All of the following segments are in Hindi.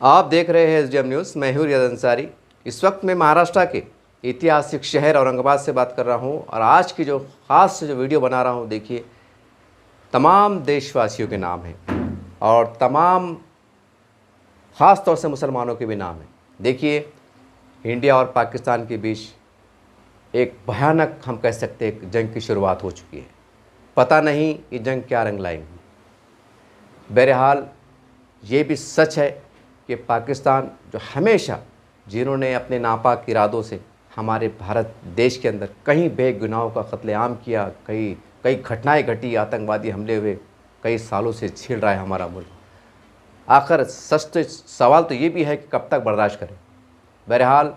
आप देख रहे हैं एसडीएम न्यूज़। मैं हूं रियाज अंसारी। इस वक्त मैं महाराष्ट्र के ऐतिहासिक शहर औरंगाबाद से बात कर रहा हूं और आज की जो ख़ास जो वीडियो बना रहा हूं, देखिए तमाम देशवासियों के नाम है और तमाम ख़ास तौर से मुसलमानों के भी नाम है। देखिए, इंडिया और पाकिस्तान के बीच एक भयानक, हम कह सकते हैं, जंग की शुरुआत हो चुकी है। पता नहीं ये जंग क्या रंग लाएंगी। बहरहाल ये भी सच है कि पाकिस्तान जो हमेशा, जिन्होंने अपने नापाक इरादों से हमारे भारत देश के अंदर कई बेगुनाहों का कत्लेआम किया, कई कई घटनाएं घटी, आतंकवादी हमले हुए, कई सालों से छील रहा है हमारा मुल्क। आखिर सच सवाल तो ये भी है कि कब तक बर्दाश्त करें। बहरहाल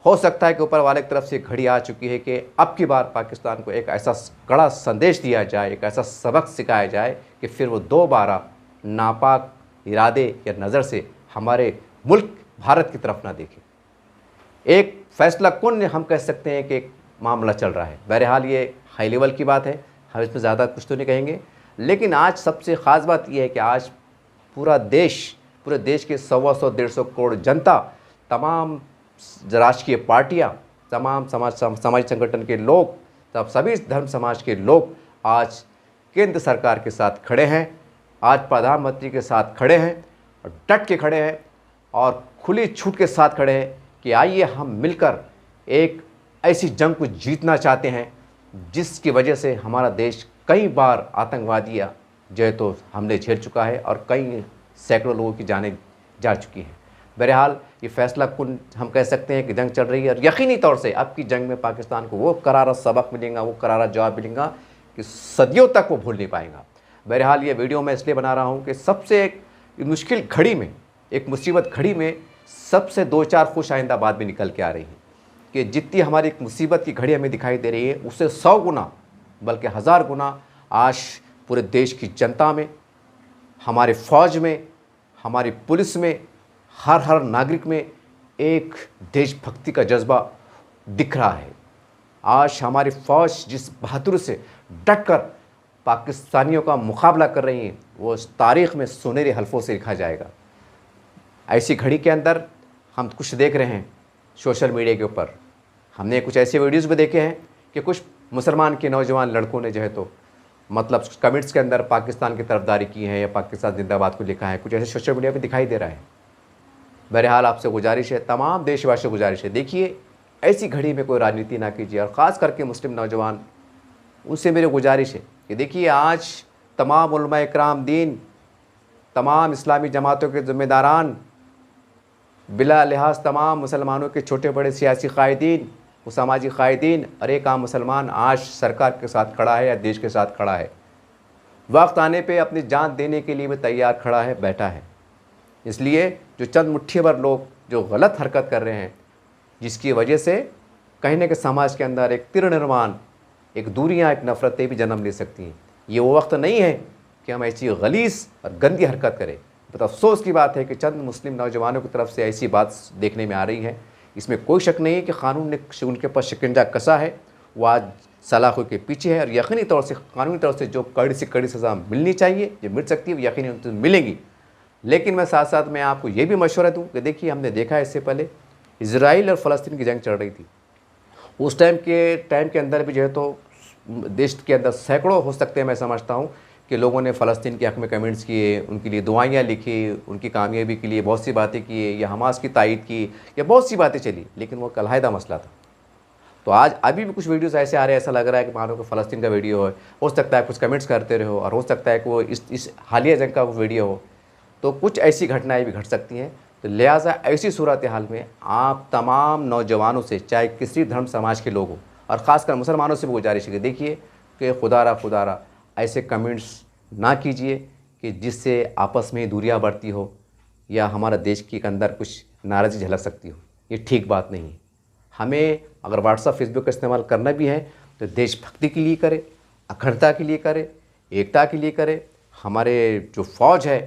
हो सकता है कि ऊपर वाले की तरफ से घड़ी आ चुकी है कि अब की बार पाकिस्तान को एक ऐसा कड़ा संदेश दिया जाए, एक ऐसा सबक सिखाया जाए कि फिर वो दोबारा नापाक इरादे या नज़र से हमारे मुल्क भारत की तरफ ना देखे। एक फैसला कुन हम कह सकते हैं कि एक मामला चल रहा है। बहरहाल ये हाई लेवल की बात है, हम इसमें ज़्यादा कुछ तो नहीं कहेंगे। लेकिन आज सबसे ख़ास बात यह है कि आज पूरे देश के 100-150 करोड़ जनता, तमाम राजकीय पार्टियां, तमाम समाज संगठन के लोग, सभी धर्म समाज के लोग आज केंद्र सरकार के साथ खड़े हैं, आज प्रधानमंत्री के साथ खड़े हैं और डट के खड़े हैं और खुली छूट के साथ खड़े हैं कि आइए हम मिलकर एक ऐसी जंग को जीतना चाहते हैं जिसकी वजह से हमारा देश कई बार आतंकवादियाँ जो है तो हमले झेल चुका है और कई सैकड़ों लोगों की जानें जा चुकी हैं। बहरहाल ये फैसला कुन हम कह सकते हैं कि जंग चल रही है और यकीनी तौर से अब की जंग में पाकिस्तान को वो करारा सबक मिलेगा, वो करारा जवाब मिलेगा कि सदियों तक वो भूल नहीं पाएगा। बहरहाल ये वीडियो मैं इसलिए बना रहा हूँ कि सबसे एक मुश्किल घड़ी में, एक मुसीबत घड़ी में सबसे 2-4 खुश आइंदा बात भी निकल के आ रही है कि जितनी हमारी एक मुसीबत की घड़ी हमें दिखाई दे रही है, उससे 100 गुना बल्कि 1000 गुना आज पूरे देश की जनता में, हमारे फ़ौज में, हमारी पुलिस में, हर नागरिक में एक देशभक्ति का जज्बा दिख रहा है। आज हमारी फ़ौज जिस बहादुरी से डटकर पाकिस्तानियों का मुकाबला कर रही है, वो इस तारीख़ में सुनहरे हल्फों से लिखा जाएगा। ऐसी घड़ी के अंदर हम कुछ देख रहे हैं सोशल मीडिया के ऊपर। हमने कुछ ऐसे वीडियोज़ भी देखे हैं कि कुछ मुसलमान के नौजवान लड़कों ने जो है तो मतलब कमेंट्स के अंदर पाकिस्तान की तरफदारी की है या पाकिस्तान जिंदाबाद को लिखा है। कुछ ऐसे सोशल मीडिया पे दिखाई दे रहा है। बहरहाल आपसे गुजारिश है, तमाम देशवासियों से गुजारिश है, देखिए ऐसी घड़ी में कोई राजनीति ना कीजिए और ख़ास करके मुस्लिम नौजवान, उनसे मेरी गुजारिश है कि देखिए आज तमाम उलमा इकराम दीन, तमाम इस्लामी जमातों के ज़िम्मेदारान, बिला लिहाज तमाम मुसलमानों के छोटे बड़े सियासी कायदीन, सामाजिक कायदीन, और एक आम मुसलमान आज सरकार के साथ खड़ा है या देश के साथ खड़ा है। वक्त आने पे अपनी जान देने के लिए भी तैयार खड़ा है, बैठा है। इसलिए जो चंद मुट्ठी भर लोग जो गलत हरकत कर रहे हैं, जिसकी वजह से कहीं न कहीं समाज के अंदर एक तिर निर्माण, एक दूरियाँ, एक नफ़रतें भी जन्म ले सकती हैं। ये वो वक्त नहीं है कि हम ऐसी गलीज़ और गंदी हरकत करें। तो अफसोस की बात है कि चंद मुस्लिम नौजवानों की तरफ से ऐसी बात देखने में आ रही है। इसमें कोई शक नहीं है कि कानून ने उनके ऊपर शिकंजा कसा है, वो आज सलाखों के पीछे है और यकीनी तौर से कानूनी तौर से जो कड़ी से कड़ी सज़ा मिलनी चाहिए, जो मिल सकती है, वो यकीनी तो मिलेंगी। लेकिन मैं साथ साथ मैं आपको ये भी मशवरा दूँ कि देखिए, हमने देखा है इससे पहले इजराइल और फ़लस्तीन की जंग चल रही थी। उस टाइम के अंदर भी जो है तो देश के अंदर सैकड़ों हो सकते हैं, मैं समझता हूँ कि लोगों ने फ़लस्तीन के हक़ में कमेंट्स किए, उनके लिए दुआएँ लिखी, उनकी कामयाबी के लिए बहुत सी बातें की, या हमास की तायद की, या बहुत सी बातें चली, लेकिन वो कलहायदा मसला था। तो आज अभी भी कुछ वीडियोस ऐसे आ रहे हैं, ऐसा लग रहा है कि मानो कि फ़लस्तीन का वीडियो हो सकता है कुछ कमेंट्स करते रहो और हो सकता है कि वो इस हालिया जंग का वीडियो हो। तो कुछ ऐसी घटनाएँ भी घट सकती हैं। तो लिहाजा ऐसी सूरत हाल में आप तमाम नौजवानों से, चाहे किसी धर्म समाज के लोग हों, और ख़ासकर मुसलमानों से भी गुजारिश है कि देखिए कि खुदारा ऐसे कमेंट्स ना कीजिए कि जिससे आपस में दूरियां बढ़ती हो या हमारा देश के अंदर कुछ नाराज़गी झलक सकती हो। ये ठीक बात नहीं है। हमें अगर व्हाट्सअप फेसबुक का इस्तेमाल करना भी है तो देशभक्ति के लिए करें, अखंडता के लिए करें, एकता के लिए करें, हमारे जो फ़ौज है,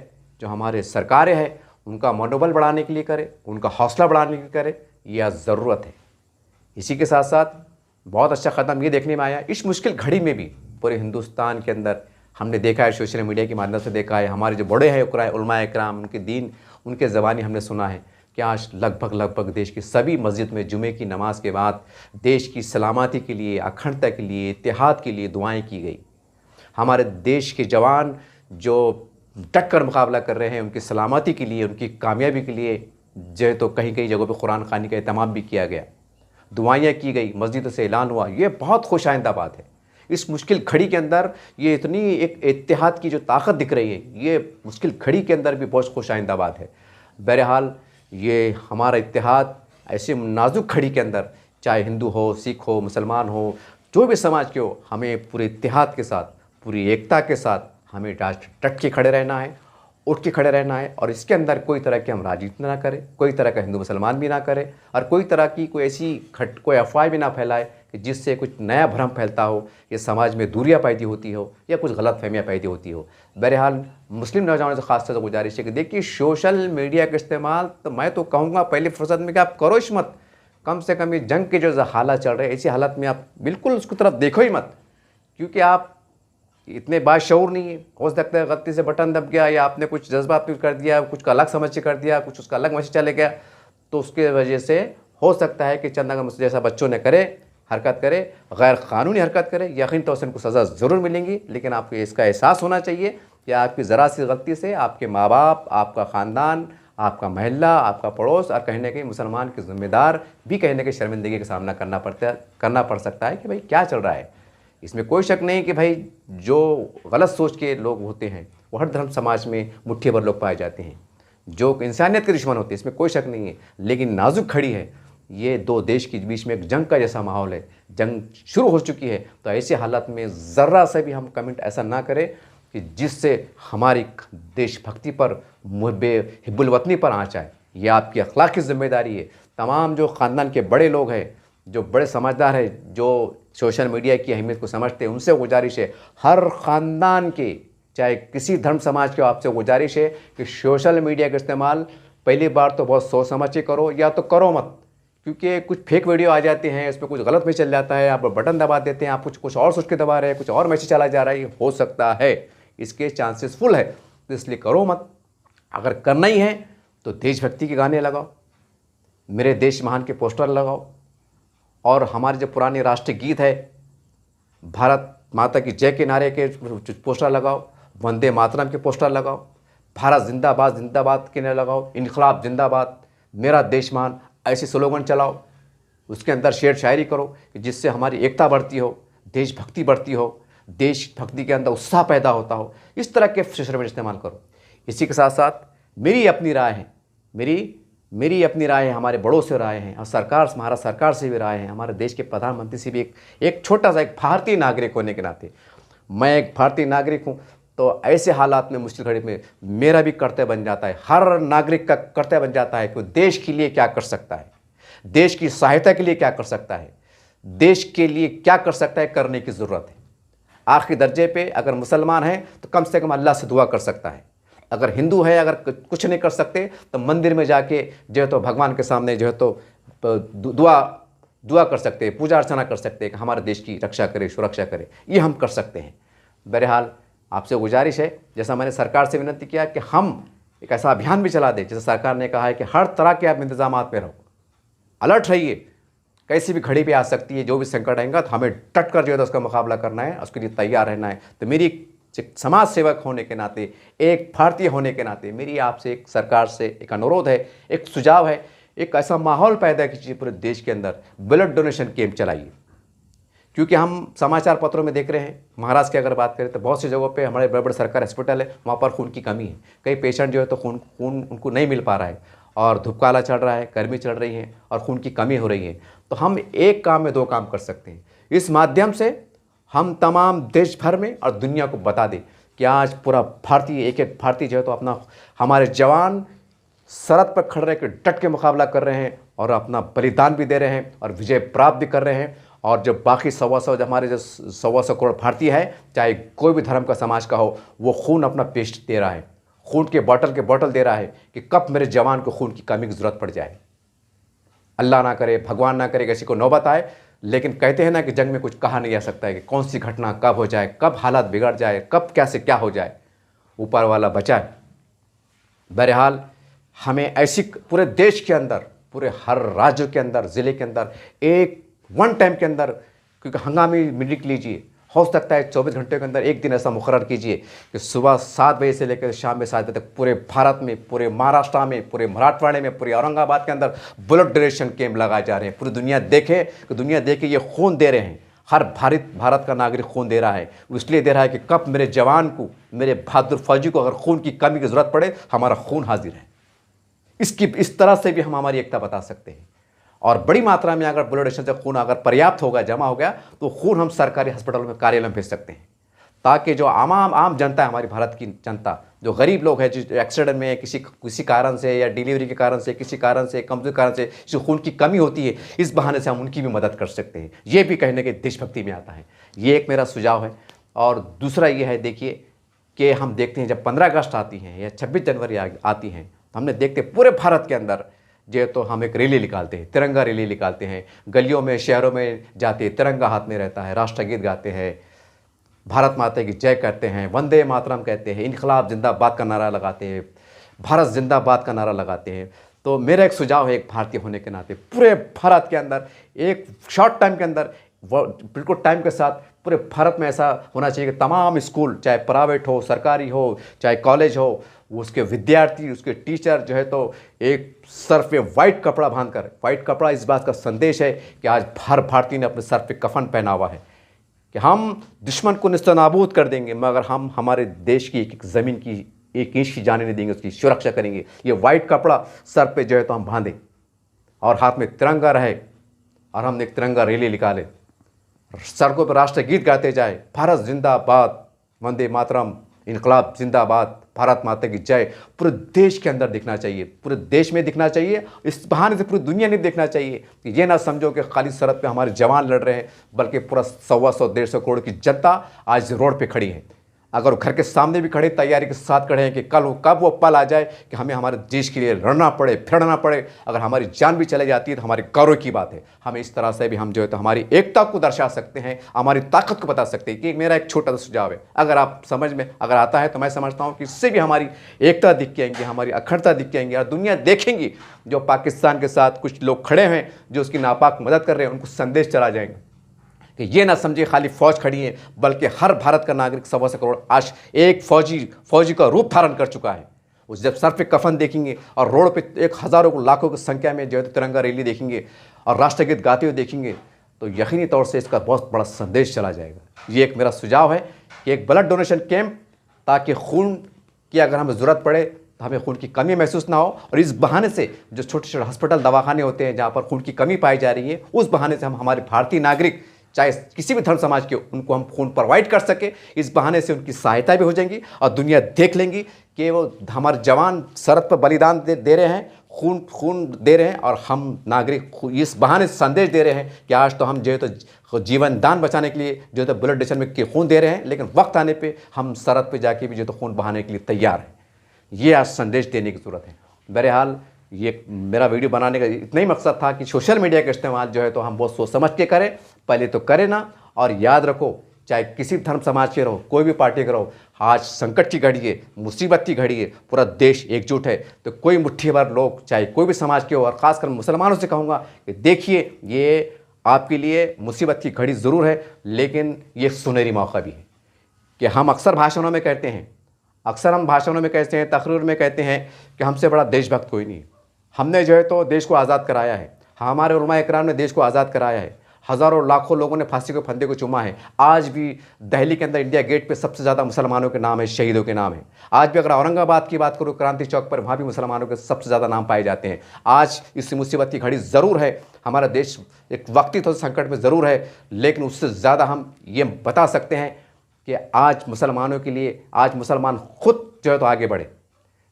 जो हमारे सरकारें हैं, उनका मनोबल बढ़ाने के लिए करें, उनका हौसला बढ़ाने के लिए करें, यह ज़रूरत है। इसी के साथ साथ बहुत अच्छा क़दम ये देखने में आया, इस मुश्किल घड़ी में भी पूरे हिंदुस्तान के अंदर हमने देखा है, सोशल मीडिया के माध्यम से देखा है, हमारे जो बड़े हैं उलमाए इकराम, उनके दीन, उनके ज़बानी हमने सुना है कि आज लगभग देश की सभी मस्जिद में जुमे की नमाज के बाद देश की सलामती के लिए, अखंडता के लिए, इत्तेहाद के लिए दुआएं की गई। हमारे देश के जवान जो डट कर मुकाबला कर रहे हैं, उनकी सलामती के लिए, उनकी कामयाबी के लिए जो है तो कहीं कहीं जगहों पर कुरान ख़वानी का एहतमाम भी किया गया, दुआएँ की गई, मस्जिद से ऐलान हुआ। ये बहुत खुशाइंदा बात है। इस मुश्किल घड़ी के अंदर ये इतनी एक इत्तेहाद की जो ताकत दिख रही है, ये मुश्किल घड़ी के अंदर भी बहुत खुशाइंदा बात है। बहरहाल ये हमारा इत्तेहाद ऐसे नाजुक घड़ी के अंदर, चाहे हिंदू हो, सिख हो, मुसलमान हो, जो भी समाज के हो, हमें पूरे इत्तेहाद के साथ, पूरी एकता के साथ हमें डट के खड़े रहना है, उठ के खड़े रहना है। और इसके अंदर कोई तरह की हम राजनीति ना करें, कोई तरह का हिंदू मुसलमान भी ना करें, और कोई तरह की कोई ऐसी कोई अफवाह भी ना फैलाए कि जिससे कुछ नया भ्रम फैलता हो, या समाज में दूरियां पैदा होती हो, या कुछ गलत फहमियाँ पैदा होती हो। बहरहाल मुस्लिम नौजवानों से खास तौर से गुजारिश है कि देखिए, सोशल मीडिया का इस्तेमाल तो मैं तो कहूँगा पहले फुर्सत में कि आप करो ही मत। कम से कम ये जंग के जो हालात चल रहे हैं, ऐसी हालत में आप बिल्कुल उसकी तरफ देखो ही मत, क्योंकि आप इतने बाशऊर नहीं है। हो सकता है गलती से बटन दब गया, या आपने कुछ जज्बात कर दिया, कुछ का अलग समझ के कर दिया, कुछ उसका अलग मैसेज चले गया, तो उसके वजह से हो सकता है कि चंद अगर मुझसे जैसा बच्चों ने करे, हरकत करे, गैर कानूनी हरकत करे, यकीन तौर से उनको सज़ा ज़रूर मिलेंगी। लेकिन आपको इसका एहसास होना चाहिए कि आपकी ज़रा सी गलती से आपके माँ बाप, आपका ख़ानदान, आपका महल्ला, आपका पड़ोस, और कहने के मुसलमान के ज़िम्मेदार भी कहने के शर्मिंदगी का सामना करना पड़ सकता है कि भाई क्या चल रहा है। इसमें कोई शक नहीं कि भाई जो गलत सोच के लोग होते हैं वो हर धर्म समाज में मुट्ठी भर लोग पाए जाते हैं, जो इंसानियत के दुश्मन होते हैं, इसमें कोई शक नहीं है। लेकिन नाजुक खड़ी है, ये दो देश के बीच में एक जंग का जैसा माहौल है, जंग शुरू हो चुकी है। तो ऐसे हालात में ज़रा से भी हम कमेंट ऐसा ना करें कि जिससे हमारी देशभक्ति पर, हिब्बुल वतनी पर आँच आए। ये आपकी अखलाकी ज़िम्मेदारी है। तमाम जो ख़ानदान के बड़े लोग हैं, जो बड़े समझदार हैं, जो सोशल मीडिया की अहमियत को समझते हैं, उनसे गुजारिश है, हर ख़ानदान के, चाहे किसी धर्म समाज के, आपसे गुजारिश है कि सोशल मीडिया का इस्तेमाल पहली बार तो बहुत सोच समझ के करो, या तो करो मत, क्योंकि कुछ फेक वीडियो आ जाते हैं, उस पर कुछ गलत मैसेज चल जाता है, आप बटन दबा देते हैं, आप कुछ और सोच के दबा रहे हैं, कुछ और मैसेज चला जा रहा है, हो सकता है, इसके चांसेस फुल है। तो इसलिए करो मत। अगर करना ही है तो देशभक्ति के गाने लगाओ, मेरे देश महान के पोस्टर लगाओ, और हमारे जो पुराने राष्ट्रीय गीत है, भारत माता की जय के नारे के पोस्टर लगाओ, वंदे मातरम के पोस्टर लगाओ, भारत जिंदाबाद जिंदाबाद के नारे लगाओ, इनकलाब जिंदाबाद, मेरा देश महान, ऐसे स्लोगन चलाओ। उसके अंदर शेर शायरी करो कि जिससे हमारी एकता बढ़ती हो, देशभक्ति बढ़ती हो, देशभक्ति के अंदर उत्साह पैदा होता हो। इस तरह के सोशल मीडिया इस्तेमाल करो। इसी के साथ साथ मेरी अपनी राय है, मेरी अपनी राय है, हमारे बड़ों से राय है, और भारत सरकार से भी राय है, हमारे देश के प्रधानमंत्री से भी एक छोटा सा, एक भारतीय नागरिक होने के नाते, मैं एक भारतीय नागरिक हूँ, तो ऐसे हालात में, मुश्किल घड़ी में मेरा भी कर्तव्य बन जाता है, हर नागरिक का कर्तव्य बन जाता है कि देश के लिए क्या कर सकता है, देश की सहायता के लिए क्या कर सकता है, देश के लिए क्या कर सकता है, करने की ज़रूरत है। आखिरी दर्जे पे अगर मुसलमान है तो कम से कम अल्लाह से दुआ कर सकता है। अगर हिंदू है, अगर कुछ नहीं कर सकते तो मंदिर में जाके जो है तो भगवान के सामने जो है तो दुआ कर सकते हैं, पूजा अर्चना कर सकते हैं कि हमारे देश की रक्षा करे, सुरक्षा करे। ये हम कर सकते हैं। बहरहाल आपसे गुजारिश है, जैसा मैंने सरकार से विनती किया कि हम एक ऐसा अभियान भी चला दें, जैसे सरकार ने कहा है कि हर तरह के आप इंतजाम पे रहो, अलर्ट रहिए, कैसी भी घड़ी पे आ सकती है, जो भी संकट आएगा तो हमें डट कर जो है तो उसका मुकाबला करना है, उसके लिए तैयार रहना है। तो मेरी एक समाज सेवक होने के नाते, एक भारतीय होने के नाते मेरी आपसे एक सरकार से एक अनुरोध है, एक सुझाव है, एक ऐसा माहौल पैदा कीजिए पूरे देश के अंदर, ब्लड डोनेशन कैंप चलाइए। क्योंकि हम समाचार पत्रों में देख रहे हैं, महाराष्ट्र की अगर बात करें तो बहुत सी जगहों पे हमारे बड़े बड़े सरकारी हॉस्पिटल है, वहाँ पर खून की कमी है। कई पेशेंट जो है तो खून उनको नहीं मिल पा रहा है, और धूपकाला चल रहा है, गर्मी चल रही है, और खून की कमी हो रही है। तो हम एक काम में दो काम कर सकते हैं। इस माध्यम से हम तमाम देश भर में और दुनिया को बता दें कि आज पूरा भारतीय, एक एक भारतीय जो है तो अपना, हमारे जवान सरहद पर खड़े रह के डट के मुकाबला कर रहे हैं, और अपना बलिदान भी दे रहे हैं, और विजय प्राप्त भी कर रहे हैं। और जो बाकी 125 हमारे जो 125 करोड़ भारतीय है, चाहे कोई भी धर्म का समाज का हो, वो खून अपना पेश दे रहा है, खून के बॉटल दे रहा है कि कब मेरे जवान को खून की कमी की ज़रूरत पड़ जाए। अल्लाह ना करे, भगवान ना करे किसी को नौबत आए, लेकिन कहते हैं ना कि जंग में कुछ कहा नहीं जा सकता है कि कौन सी घटना कब हो जाए, कब हालात बिगड़ जाए, कब कैसे क्या हो जाए, ऊपर वाला बचाए। बहरहाल हमें ऐसी पूरे देश के अंदर, पूरे हर राज्य के अंदर, ज़िले के अंदर एक वन टाइम के अंदर, क्योंकि हंगामी मीटिंग लीजिए, हो सकता है 24 घंटे के अंदर एक दिन ऐसा मुकर्रर कीजिए कि सुबह 7 बजे से लेकर शाम में 7 बजे तक पूरे भारत में, पूरे महाराष्ट्र में, पूरे मराठवाड़े में, पूरे औरंगाबाद के अंदर ब्लड डोनेशन कैंप लगाए जा रहे हैं। पूरी दुनिया देखे कि दुनिया देखे ये खून दे रहे हैं, हर भारत का नागरिक खून दे रहा है। वो इसलिए दे रहा है कि कब मेरे जवान को, मेरे बहादुर फौजी को अगर खून की कमी की ज़रूरत पड़े, हमारा खून हाजिर है। इस तरह से भी हम हमारी एकता बता सकते हैं। और बड़ी मात्रा में अगर ब्लड डोनेशन से खून अगर पर्याप्त होगा, जमा हो गया, तो खून हम सरकारी अस्पतालों में, कार्यालय में भेज सकते हैं, ताकि जो आम जनता है, हमारी भारत की जनता, जो गरीब लोग हैं, जो एक्सीडेंट में किसी कारण से या डिलीवरी के कारण से, किसी कारण से, कमजोरी के कारण से जो खून की कमी होती है, इस बहाने से हम उनकी भी मदद कर सकते हैं। ये भी कहने के देशभक्ति में आता है। ये एक मेरा सुझाव है। और दूसरा ये है, देखिए कि हम देखते हैं जब 15 अगस्त आती हैं या 26 जनवरी आती हैं, हमने देखते पूरे भारत के अंदर जो तो हम एक रैली निकालते हैं, तिरंगा रैली निकालते हैं, गलियों में, शहरों में जाते हैं, तिरंगा हाथ में रहता है, राष्ट्रगीत गाते हैं, भारत माता की जय करते हैं, वंदे मातरम कहते हैं, इनकलाब जिंदाबाद का नारा लगाते हैं, भारत जिंदाबाद का नारा लगाते हैं। तो मेरा एक सुझाव है, एक भारतीय होने के नाते, पूरे भारत के अंदर एक शॉर्ट टाइम के अंदर, बिल्कुल टाइम के साथ पूरे भारत में ऐसा होना चाहिए कि तमाम स्कूल, चाहे प्राइवेट हो, सरकारी हो, चाहे कॉलेज हो, उसके विद्यार्थी, उसके टीचर जो है तो एक सर पे वाइट कपड़ा बांधकर, वाइट कपड़ा इस बात का संदेश है कि आज हर भारतीय ने अपने सर पे कफन पहना हुआ है कि हम दुश्मन को निस्तनाबूद कर देंगे, मगर हम हमारे देश की एक ज़मीन की एक इंच की जाने नहीं देंगे, उसकी सुरक्षा करेंगे। ये वाइट कपड़ा सर पे जो है तो हम बांधें और हाथ में तिरंगा रहे और हम एक तिरंगा रैली निकालें, सड़कों पर राष्ट्रगीत गाते जाए, भारत जिंदाबाद, वंदे मातरम, इनकलाब जिंदाबाद, भारत माता की जय, पूरे देश के अंदर दिखना चाहिए, पूरे देश में दिखना चाहिए। इस बहाने से पूरी दुनिया नहीं देखना चाहिए कि ये ना समझो कि खाली सरहद पे हमारे जवान लड़ रहे हैं, बल्कि पूरा 125-150 करोड़ की जनता आज रोड पे खड़ी है। अगर घर के सामने भी खड़े, तैयारी के साथ खड़े हैं कि कब वो पल आ जाए कि हमें हमारे देश के लिए लड़ना पड़े, फिरना पड़े, अगर हमारी जान भी चली जाती है तो हमारे गौरव की बात है। हमें इस तरह से भी हम जो है तो हमारी एकता को दर्शा सकते हैं, हमारी ताकत को बता सकते हैं। कि मेरा एक छोटा सा सुझाव है, अगर आप समझ में अगर आता है तो मैं समझता हूँ कि इससे भी हमारी एकता दिख के आएंगी, हमारी अखंडता दिख के आएंगी और दुनिया देखेंगी जो पाकिस्तान के साथ कुछ लोग खड़े हैं जो उसकी नापाक मदद कर रहे हैं, उनको संदेश चला जाएंगे कि ये ना समझे खाली फौज खड़ी है, बल्कि हर भारत का नागरिक 125 करोड़ आज एक फौजी का रूप धारण कर चुका है। उस जब सर पे कफन देखेंगे और रोड पे एक हज़ारों लाखों की संख्या में जो है तिरंगा रैली देखेंगे और राष्ट्रगीत गाते हुए देखेंगे, तो यकीनी तौर से इसका बहुत बड़ा संदेश चला जाएगा। ये एक मेरा सुझाव है कि एक ब्लड डोनेशन कैंप, ताकि खून की अगर हमें ज़रूरत पड़े तो हमें खून की कमी महसूस ना हो, और इस बहाने से जो छोटे छोटे हॉस्पिटल, दवाखाने होते हैं जहाँ पर खून की कमी पाई जा रही है, उस बहाने से हम हमारे भारतीय नागरिक, चाहे किसी भी धर्म समाज के, उनको हम खून प्रोवाइड कर सके। इस बहाने से उनकी सहायता भी हो जाएगी और दुनिया देख लेंगी कि वो हमारे जवान सरहद पर बलिदान दे रहे हैं, खून दे रहे हैं, और हम नागरिक इस बहाने से संदेश दे रहे हैं कि आज तो हम जो है तो जीवन दान बचाने के लिए जो है तो ब्लड डोनेशन में खून दे रहे हैं, लेकिन वक्त आने पर हम सरहद पर जाके भी जो है तो खून बहाने के लिए तैयार हैं। ये आज संदेश देने की ज़रूरत है। बहरहाल ये मेरा वीडियो बनाने का इतना ही मकसद था कि सोशल मीडिया का इस्तेमाल जो है तो हम बहुत सोच समझ के करें, पहले तो करें ना। और याद रखो, चाहे किसी धर्म समाज के रहो, कोई भी पार्टी के रहो, आज संकट की घड़ी है, मुसीबत की घड़ी है, पूरा देश एकजुट है। तो कोई मुट्ठी भर लोग, चाहे कोई भी समाज के हो, और ख़ासकर मुसलमानों से कहूँगा कि देखिए, ये आपके लिए मुसीबत की घड़ी ज़रूर है, लेकिन ये सुनहरी मौका भी है कि हम अक्सर भाषणों में कहते हैं, तकरीर में कहते हैं कि हमसे बड़ा देशभक्त कोई नहीं। हमने जो है तो देश को आज़ाद कराया है, हमारे उलमा इकराम ने देश को आज़ाद कराया है, हज़ारों लाखों लोगों ने फांसी के फंदे को चूमा है। आज भी दिल्ली के अंदर इंडिया गेट पे सबसे ज़्यादा मुसलमानों के नाम है, शहीदों के नाम है। आज भी अगर औरंगाबाद की बात करूँ, क्रांति चौक पर, वहाँ भी मुसलमानों के सबसे ज़्यादा नाम पाए जाते हैं। आज इस मुसीबत की घड़ी ज़रूर है, हमारा देश एक वक्ती तौर से संकट में ज़रूर है, लेकिन उससे ज़्यादा हम ये बता सकते हैं कि आज मुसलमानों के लिए, आज मुसलमान खुद जो है तो आगे बढ़े।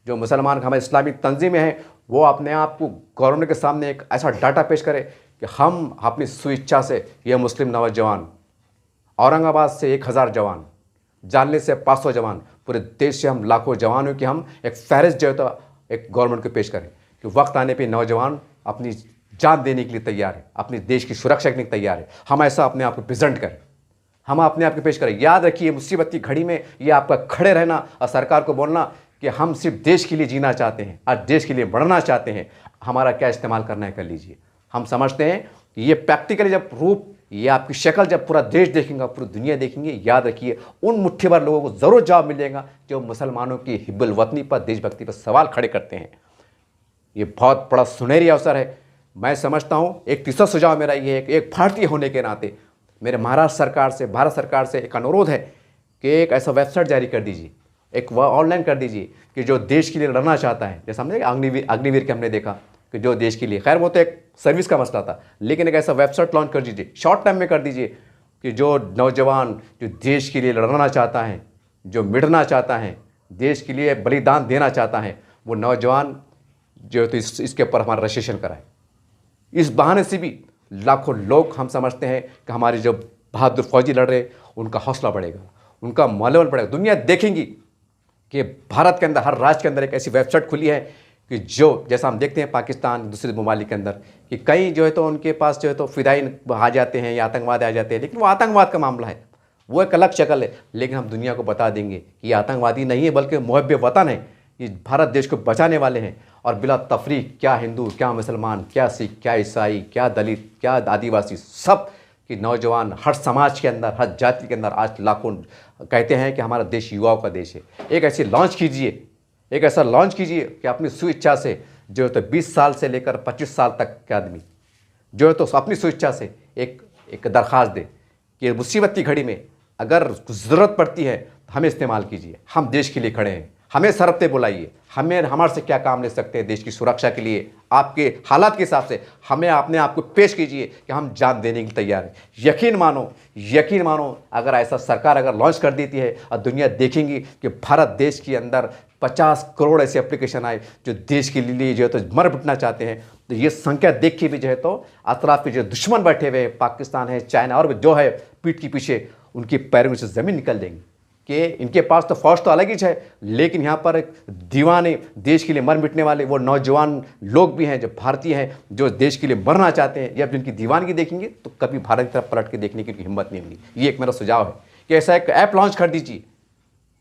जो मुसलमान हमारे इस्लामिक तंजीमें हैं, वो अपने आप को गवर्नमेंट के सामने एक ऐसा डाटा पेश करे कि हम अपनी स्वेच्छा से, यह मुस्लिम नौजवान, औरंगाबाद से 1000 जवान, जालने से 500 जवान, पूरे देश से हम लाखों जवानों की हम एक फहरिस्त जो है तो एक गवर्नमेंट को पेश करें कि वक्त आने पे नौजवान अपनी जान देने के लिए तैयार है, अपने देश की सुरक्षा के लिए तैयार है। हम ऐसा अपने आप को प्रेजेंट करें, हम अपने आप को पेश करें। याद रखिए, मुसीबत की घड़ी में ये आपका खड़े रहना और सरकार को बोलना कि हम सिर्फ देश के लिए जीना चाहते हैं और देश के लिए बढ़ना चाहते हैं, हमारा क्या इस्तेमाल करना है कर लीजिए। हम समझते हैं कि ये प्रैक्टिकली जब रूप, ये आपकी शक्ल जब पूरा देश देखेंगे, पूरी दुनिया देखेंगे, याद रखिए उन मुट्ठी भर लोगों को ज़रूर जवाब मिलेगा जो मुसलमानों की हिब्बुल वतनी पर, देशभक्ति पर सवाल खड़े करते हैं। ये बहुत बड़ा सुनहरी अवसर है। मैं समझता हूँ, एक तीसरा सुझाव मेरा ये है कि एक भारतीय होने के नाते मेरे महाराष्ट्र सरकार से, भारत सरकार से एक अनुरोध है कि एक ऐसा वेबसाइट जारी कर दीजिए, एक वह ऑनलाइन कर दीजिए कि जो देश के लिए लड़ना चाहता है, जैसे हमने अग्निवीर के हमने देखा कि जो देश के लिए, खैर वो तो एक सर्विस का मसला था, लेकिन एक ऐसा वेबसाइट लॉन्च कर दीजिए, शॉर्ट टाइम में कर दीजिए कि जो नौजवान जो देश के लिए लड़ना चाहता है, जो मिटना चाहता है, देश के लिए बलिदान देना चाहता है, वो नौजवान जो तो इसके ऊपर हमारा रजिस्ट्रेशन कराए। इस बहाने से भी लाखों लोग, हम समझते हैं कि हमारे जो बहादुर फौजी लड़ रहे, उनका हौसला बढ़ेगा, उनका मनोबल बढ़ेगा। दुनिया देखेंगी कि भारत के अंदर, हर राज्य के अंदर एक ऐसी वेबसाइट खुली है कि जो, जैसा हम देखते हैं पाकिस्तान, दूसरे ममालिक के अंदर, कि कई जो है तो उनके पास जो है तो फिदाइन आ जाते हैं या आतंकवाद आ जाते हैं, लेकिन वो आतंकवाद का मामला है, वो एक अलग शक्ल है। लेकिन हम दुनिया को बता देंगे कि ये आतंकवादी नहीं है, बल्कि मुहब्बे वतन है, ये भारत देश को बचाने वाले हैं। और बिला तफरीक, क्या हिंदू, क्या मुसलमान, क्या सिख, क्या ईसाई, क्या दलित, क्या आदिवासी, सब कि नौजवान, हर समाज के अंदर, हर जाति के अंदर आज लाखों कहते हैं कि हमारा देश युवाओं का देश है। एक ऐसी लॉन्च कीजिए, एक ऐसा लॉन्च कीजिए कि अपनी स्वेच्छा से जो है तो 20 साल से लेकर 25 साल तक के आदमी जो है तो अपनी स्वेच्छा से एक दरख्वास्त दे कि मुसीबत की घड़ी में अगर ज़रूरत पड़ती है तो हमें इस्तेमाल कीजिए, हम देश के लिए खड़े हैं, हमें सरहद पे बुलाइए, हमें हमारे से क्या काम ले सकते हैं देश की सुरक्षा के लिए, आपके हालात के हिसाब से हमें अपने आप को पेश कीजिए कि हम जान देने के लिए तैयार हैं। यकीन मानो अगर ऐसा सरकार अगर लॉन्च कर देती है और दुनिया देखेंगी कि भारत देश के अंदर 50 करोड़ ऐसे एप्लीकेशन आए जो देश के लिए जो है तो मर मिटना चाहते हैं, तो ये संख्या देख के भी जो है तो अतराफ के जो दुश्मन बैठे हुए हैं, पाकिस्तान है, चाइना और जो है पीठ के पीछे, उनके पैरों से ज़मीन निकल देंगी कि इनके पास तो फौज तो अलग ही है, लेकिन यहाँ पर दीवाने, देश के लिए मर मिटने वाले वो नौजवान लोग भी हैं जो भारतीय हैं, जो देश के लिए मरना चाहते हैं। जब जिनकी दीवानगी देखेंगे तो कभी भारत की तरफ पलट के देखने की हिम्मत नहीं होगी। ये एक मेरा सुझाव है कि ऐसा एक ऐप लॉन्च कर दीजिए,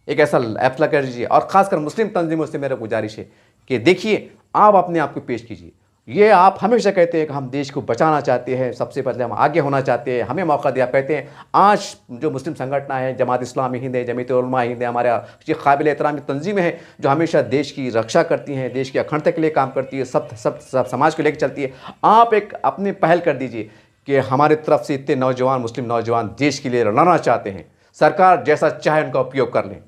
एक ऐसा ऐप कर दीजिए। और ख़ासकर मुस्लिम तंजीमों से मेरा गुजारिश है कि देखिए, आप अपने आप को पेश कीजिए। ये आप हमेशा कहते हैं कि हम देश को बचाना चाहते हैं, सबसे पहले हम आगे होना चाहते हैं, हमें मौका दिया। कहते हैं आज जो मुस्लिम संगठन है, जमात इस्लामी हिंद है, जमीयत उलमा हिंद है, हमारे ये काबिल एहतराम तंजीमें हैं जो हमेशा देश की रक्षा करती हैं, देश की अखंडता के लिए काम करती है, सब समाज को लेकर चलती है। आप एक अपनी पहल कर दीजिए कि हमारे तरफ से इतने नौजवान, मुस्लिम नौजवान देश के लिए लड़ना चाहते हैं, सरकार जैसा चाहे उनका उपयोग कर लें।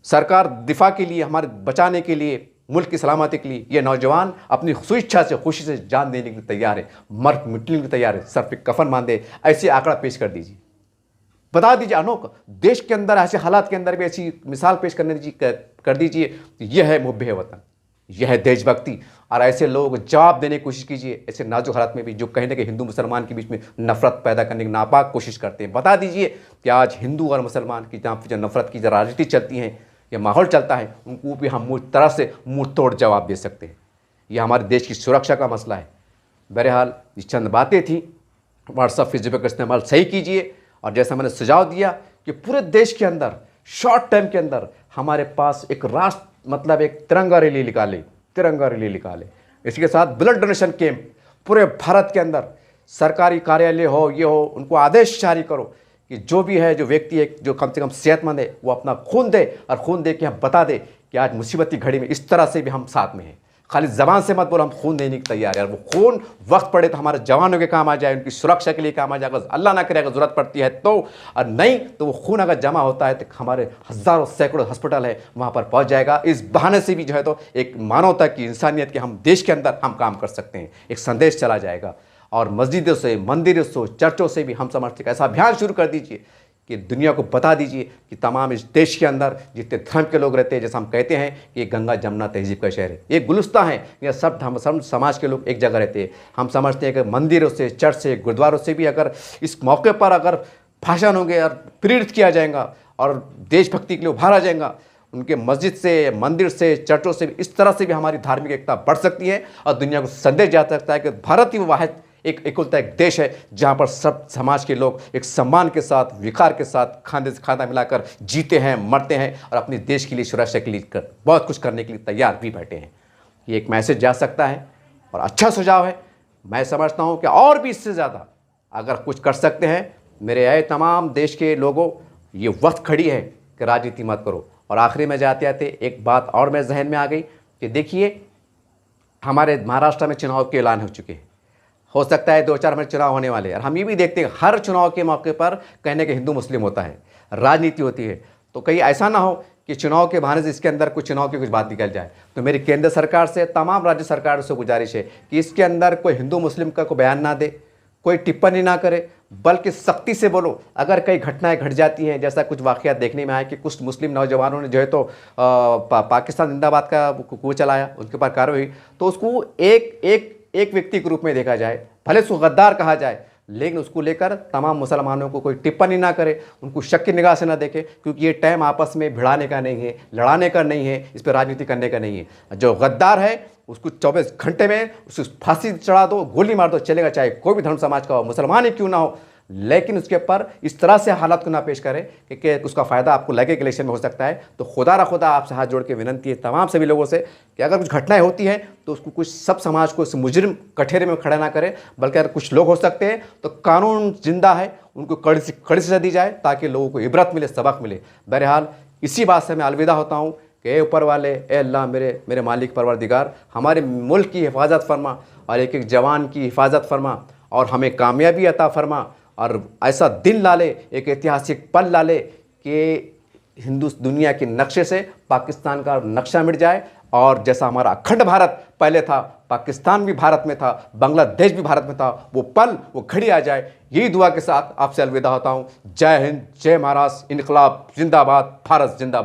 सरकार दिफा के लिए, हमारे बचाने के लिए, मुल्क की सलामती के लिए ये नौजवान अपनी स्वेच्छा से, खुशी से जान देने के लिए तैयार है, मर मिटने के लिए तैयार है, सर पे कफन बांधे, ऐसे आंकड़ा पेश कर दीजिए, बता दीजिए। अनोख देश के अंदर ऐसे हालात के अंदर भी ऐसी मिसाल पेश करने कर दीजिए। यह है मुहब्बे वतन, यह है देशभक्ति। और ऐसे लोग जवाब देने की कोशिश कीजिए, ऐसे नाजुक हालात में भी जो कहीं ना कहीं हिंदू मुसलमान के बीच में नफरत पैदा करने की नापाक कोशिश करते हैं। बता दीजिए कि आज हिंदू और मुसलमान की जहाँ जो नफरत की जो राजनीति चलती है, ये माहौल चलता है, उनको भी हम तरह से मुंह तोड़ जवाब दे सकते हैं। यह हमारे देश की सुरक्षा का मसला है। बहरहाल ये चंद बातें थी। व्हाट्सअप फेसबुक का इस्तेमाल सही कीजिए। और जैसा मैंने सुझाव दिया कि पूरे देश के अंदर शॉर्ट टाइम के अंदर हमारे पास एक राष्ट्र, मतलब एक तिरंगा रैली निकाले। इसके साथ ब्लड डोनेशन कैंप पूरे भारत के अंदर, सरकारी कार्यालय हो, ये हो, उनको आदेश जारी करो कि जो भी है, जो व्यक्ति है जो कम से कम सेहतमंद है, वो अपना खून दे, और खून दे के हम बता दे कि आज मुसीबत की घड़ी में इस तरह से भी हम साथ में हैं। खाली ज़बान से मत बोलो हम खून देने की तैयार है, और वो खून वक्त पड़े तो हमारे जवानों के काम आ जाए, उनकी सुरक्षा के लिए काम आ जाए, अगर अल्लाह ना करे अगर ज़रूरत पड़ती है तो, और नहीं तो वो खून अगर जमा होता है तो हमारे हज़ारों सैकड़ों हॉस्पिटल है वहाँ पर पहुँच जाएगा। इस बहाने से भी जो है तो एक मानवता की, इंसानियत के हम देश के अंदर हम काम कर सकते हैं, एक संदेश चला जाएगा। और मस्जिदों से, मंदिरों से, चर्चों से भी हम समझते हैं ऐसा अभियान शुरू कर दीजिए कि दुनिया को बता दीजिए कि तमाम इस देश के अंदर जितने धर्म के लोग रहते हैं, जैसे हम कहते हैं कि ये गंगा जमुना तहजीब का शहर है, ये गुलिस्तान है, ये सब धर्म, सब समाज के लोग एक जगह रहते हैं। हम समझते हैं कि मंदिरों से, चर्च से, गुरुद्वारों से भी अगर इस मौके पर अगर भाषण होंगे और प्रेरित किया जाएगा और देशभक्ति के लिए उभारा जाएगा, उनके मस्जिद से, मंदिर से, चर्चों से भी इस तरह से भी हमारी धार्मिक एकता बढ़ सकती है और दुनिया को संदेश जा सकता है कि भारत ही वो वाहिद एक एकलता एक देश है जहाँ पर सब समाज के लोग एक सम्मान के साथ, विकार के साथ खाने से खाना मिलाकर जीते हैं, मरते हैं और अपने देश के लिए, सुरक्षा के लिए बहुत कुछ करने के लिए तैयार भी बैठे हैं। ये एक मैसेज जा सकता है और अच्छा सुझाव है। मैं समझता हूँ कि और भी इससे ज़्यादा अगर कुछ कर सकते हैं, मेरे आए तमाम देश के लोगों, ये वक्त खड़ी है कि राजनीति मत करो। और आखिरी में जाते आते एक बात और मेरे जहन में आ गई कि देखिए, हमारे महाराष्ट्र में चुनाव के ऐलान हो चुके हैं, हो सकता है 2-4 महीने चुनाव होने वाले हैं और हम ये भी देखते हैं हर चुनाव के मौके पर कहने के हिंदू मुस्लिम होता है, राजनीति होती है। तो कहीं ऐसा ना हो कि चुनाव के बहाने से इसके अंदर कुछ चुनाव की कुछ बात निकल जाए। तो मेरी केंद्र सरकार से, तमाम राज्य सरकार से गुजारिश है कि इसके अंदर कोई हिंदू मुस्लिम का कोई बयान ना दे, कोई टिप्पणी ना करे, बल्कि सख्ती से बोलो। अगर कई घटनाएं घट जाती हैं, जैसा कुछ वाक़यात देखने में आया कि कुछ मुस्लिम नौजवानों ने जो है तो पाकिस्तान जिंदाबाद का वो चलाया, उनके ऊपर कार्रवाई, तो उसको एक व्यक्ति के रूप में देखा जाए, भले उसको गद्दार कहा जाए, लेकिन उसको लेकर तमाम मुसलमानों को कोई टिप्पणी ना करे, उनको शक की निगाह से ना देखे, क्योंकि ये टाइम आपस में भिड़ाने का नहीं है, लड़ाने का नहीं है, इस पर राजनीति करने का नहीं है। जो गद्दार है उसको 24 घंटे में उसको फांसी चढ़ा दो, गोली मार दो, चलेगा, चाहे कोई भी धर्म समाज का हो, मुसलमान ही क्यों ना हो, लेकिन उसके ऊपर इस तरह से हालात को ना पेश करें कि उसका फ़ायदा आपको लगे कि इलेक्शन में हो सकता है। तो खुदा आपसे हाथ जोड़ के विनंती है तमाम सभी लोगों से कि अगर कुछ घटनाएं होती हैं तो उसको कुछ सब समाज को इस मुजरिम कठेरे में खड़ा ना करें, बल्कि अगर कुछ लोग हो सकते हैं तो कानून जिंदा है, उनको कड़ी सजा दी जाए ताकि लोगों को इबरत मिले, सबक मिले। बहरहाल इसी बात से मैं अलविदा होता हूँ कि ऊपर वाले, ए अल्लाह, मेरे मालिक परवरदिगार, हमारे मुल्क की हिफाजत फरमा और एक एक जवान की हिफाजत फरमा और हमें कामयाबी अता फरमा और ऐसा दिन ला ले, एक ऐतिहासिक पल ला ले कि हिंदू दुनिया के नक्शे से पाकिस्तान का नक्शा मिट जाए और जैसा हमारा अखंड भारत पहले था, पाकिस्तान भी भारत में था, बांग्लादेश भी भारत में था, वो पल, वो घड़ी आ जाए। यही दुआ के साथ आपसे अलविदा होता हूँ। जय हिंद, जय महाराष्ट्र, इनकलाब जिंदाबाद, भारत जिंदाबाद।